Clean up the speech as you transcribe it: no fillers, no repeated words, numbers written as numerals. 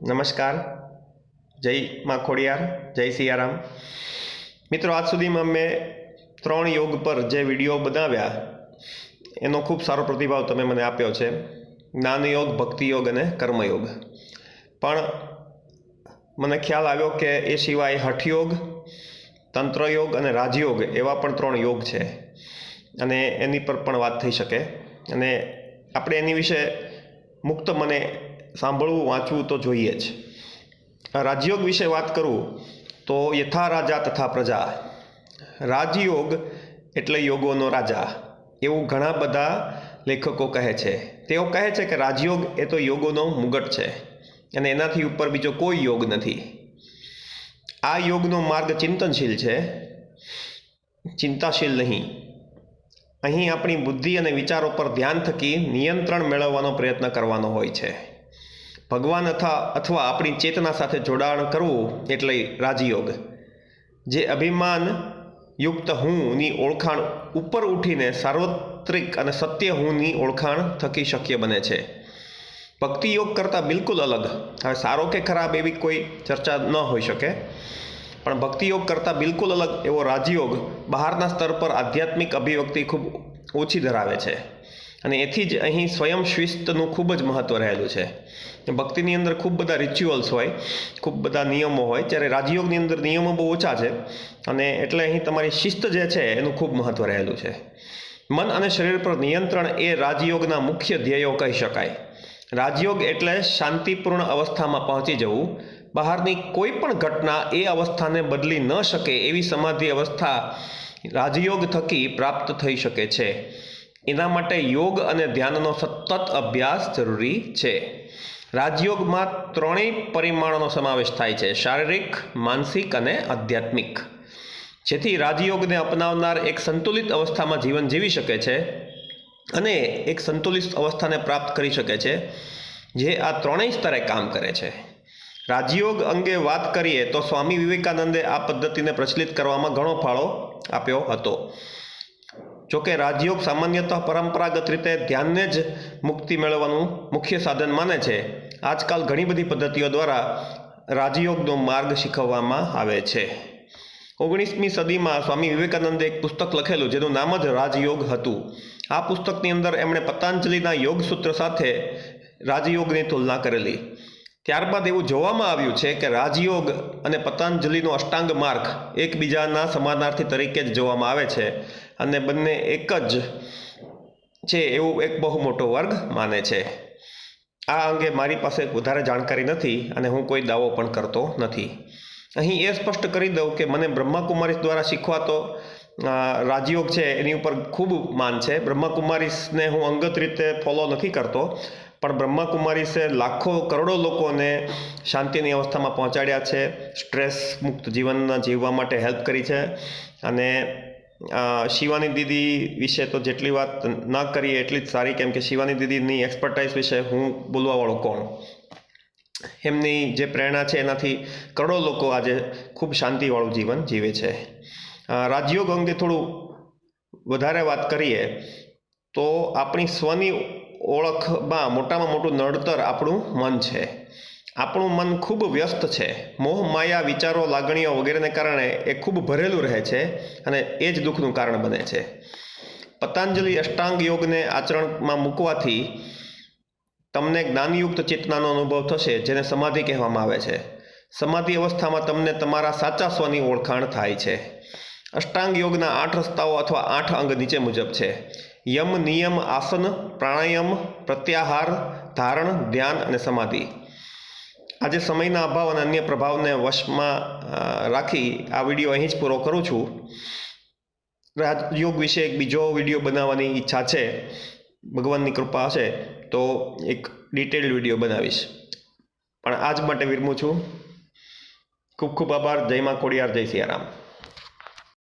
નમસ્કાર, જય માં ખોડિયાર, જય સિયારામ. મિત્રો, આજ સુધીમાં મેં 3 યોગ પર જે વિડીયો બનાવ્યા એનો ખૂબ સારો પ્રતિભાવ તમે મને આપ્યો છે. જ્ઞાન યોગ, ભક્તિ યોગ અને કર્મયોગ. પણ મને ખ્યાલ આવ્યો કે એ સિવાય હઠયોગ, તંત્રયોગ અને રાજયોગ એવા પણ 3 યોગ છે અને એની પર પણ વાત થઈ શકે. અને આપણે એની વિશે મુક્ત મને સાંભળવું, વાંચવું તો જોઈએ જ. રાજયોગ વિશે વાત કરું તો યથા રાજા તથા પ્રજા. રાજયોગ એટલે યોગોનો રાજા, એવું ઘણા બધા લેખકો કહે છે. તેઓ કહે છે કે રાજયોગ એ તો યોગોનો મુગટ છે અને એનાથી ઉપર બીજો કોઈ યોગ નથી. આ યોગનો માર્ગ ચિંતનશીલ છે, ચિંતાશીલ નહીં. અહીં આપણી બુદ્ધિ અને વિચારો પર ધ્યાન થકી નિયંત્રણ મેળવવાનો પ્રયત્ન કરવાનો હોય છે. ભગવાન અથવા આપણી ચેતના સાથે જોડાણ કરવું એટલે રાજયોગ. જે અભિમાન યુક્ત હુંની ઓળખાણ ઉપર ઉઠીને સાર્વત્રિક અને સત્ય હુંની ઓળખાણ થકી શક્ય બને છે. ભક્તિ યોગ કરતાં બિલકુલ અલગ. હવે સારો કે ખરાબ એવી કોઈ ચર્ચા ન હોઈ શકે, પણ ભક્તિ યોગ કરતાં બિલકુલ અલગ એવો રાજયોગ બહારના સ્તર પર આધ્યાત્મિક અભિવ્યક્તિ ખૂબ ઓછી ધરાવે છે અને એથી જ અહીં સ્વયં શિસ્તનું ખૂબ જ મહત્ત્વ રહેલું છે. ભક્તિની અંદર ખૂબ બધા રિચ્યુઅલ્સ હોય, ખૂબ બધા નિયમો હોય, જ્યારે રાજયોગની અંદર નિયમો બહુ ઓછા છે અને એટલે અહીં તમારી શિસ્ત જે છે એનું ખૂબ મહત્ત્વ રહેલું છે. મન અને શરીર પર નિયંત્રણ એ રાજયોગના મુખ્ય ધ્યેયો કહી શકાય. રાજયોગ એટલે શાંતિપૂર્ણ અવસ્થામાં પહોંચી જવું. બહારની કોઈ પણ ઘટના એ અવસ્થાને બદલી ન શકે એવી સમાધિ અવસ્થા રાજયોગ થકી પ્રાપ્ત થઈ શકે છે. એના માટે યોગ અને ધ્યાનનો સતત અભ્યાસ જરૂરી છે. રાજયોગમાં 3 પરિમાણોનો સમાવેશ થાય છે: શારીરિક, માનસિક અને આધ્યાત્મિક. જેથી રાજયોગને અપનાવનાર એક સંતુલિત અવસ્થામાં જીવન જીવી શકે છે અને એક સંતુલિત અવસ્થાને પ્રાપ્ત કરી શકે છે જે આ 3 સ્તરે કામ કરે છે. રાજયોગ અંગે વાત કરીએ તો સ્વામી વિવેકાનંદે આ પદ્ધતિને પ્રચલિત કરવામાં ઘણો ફાળો આપ્યો હતો. જોકે રાજયોગ સામાન્યતઃ પરંપરાગત રીતે ધ્યાનને જ મુક્તિ મેળવવાનું મુખ્ય સાધન માને છે. આજકાલ ઘણી બધી પદ્ધતિઓ દ્વારા રાજયોગનો માર્ગ શીખવવામાં આવે છે. 19મી સદીમાં સ્વામી વિવેકાનંદે એક પુસ્તક લખેલું જેનું નામ જ રાજયોગ હતું. આ પુસ્તકની અંદર એમણે પતંજલિના યોગસૂત્ર સાથે રાજયોગની તુલના કરેલી. ત્યારબાદ એવું જોવામાં આવ્યું છે કે રાજયોગ અને પતંજલિનો અષ્ટાંગ માર્ગ એકબીજાના સમાનાર્થી તરીકે જ જોવામાં આવે છે અને બંને એક જ છે એવું એક બહુ મોટો વર્ગ માને છે. આ અંગે મારી પાસે વધારે જાણકારી નથી અને હું કોઈ દાવો પણ કરતો નથી. અહીં એ સ્પષ્ટ કરી દઉં કે મને બ્રહ્માકુમારીસ દ્વારા શીખવાતો રાજયોગ છે એની ઉપર ખૂબ માન છે. બ્રહ્માકુમારીસને હું અંગત રીતે ફોલો નથી કરતો, પણ બ્રહ્માકુમારીસે લાખો કરોડો લોકોને શાંતિની અવસ્થામાં પહોંચાડ્યા છે, સ્ટ્રેસ મુક્ત જીવન જીવવા માટે હેલ્પ કરી છે. અને શિવાની દીદી વિશે તો જેટલી વાત ના કરીએ એટલી જ સારી, કેમ કે શિવાની દીદીની એક્સપર્ટાઇઝ વિશે હું બોલવાવાળો કોણ. એમની જે પ્રેરણા છે એનાથી કરોડો લોકો આજે ખૂબ શાંતિવાળું જીવન જીવે છે. રાજયોગ અંગે થોડું વધારે વાત કરીએ તો આપણી સ્વની ઓળખમાં મોટામાં મોટું નડતર આપણું મન છે. આપણું મન ખૂબ વ્યસ્ત છે. મોહ, માયા, વિચારો, લાગણીઓ વગેરેને કારણે એ ખૂબ ભરેલું રહે છે અને એ જ દુઃખનું કારણ બને છે. પતંજલિ અષ્ટાંગ યોગને આચરણમાં મૂકવાથી તમને જ્ઞાનયુક્ત ચેતનાનો અનુભવ થશે, જેને સમાધિ કહેવામાં આવે છે. સમાધિ અવસ્થામાં તમને તમારા સાચા સ્વની ઓળખાણ થાય છે. અષ્ટાંગ યોગના 8 રસ્તાઓ અથવા 8 અંગ નીચે મુજબ છે: યમ, નિયમ, આસન, પ્રાણાયામ, પ્રત્યાહાર, ધારણ, ધ્યાન અને સમાધિ. આજે સમયના અભાવ અને અન્ય પ્રભાવને વશમાં રાખી આ વિડીયો અહીં જ પૂરો કરું છું. રાજયોગ વિશે એક બીજો વિડીયો બનાવવાની ઈચ્છા છે. ભગવાનની કૃપા હશે તો એક ડિટેલ્ડ વિડીયો બનાવીશ. પણ આજ માટે વિરમું છું. ખૂબ ખૂબ આભાર. જય માં ખોડિયાર, જય સિયારામ.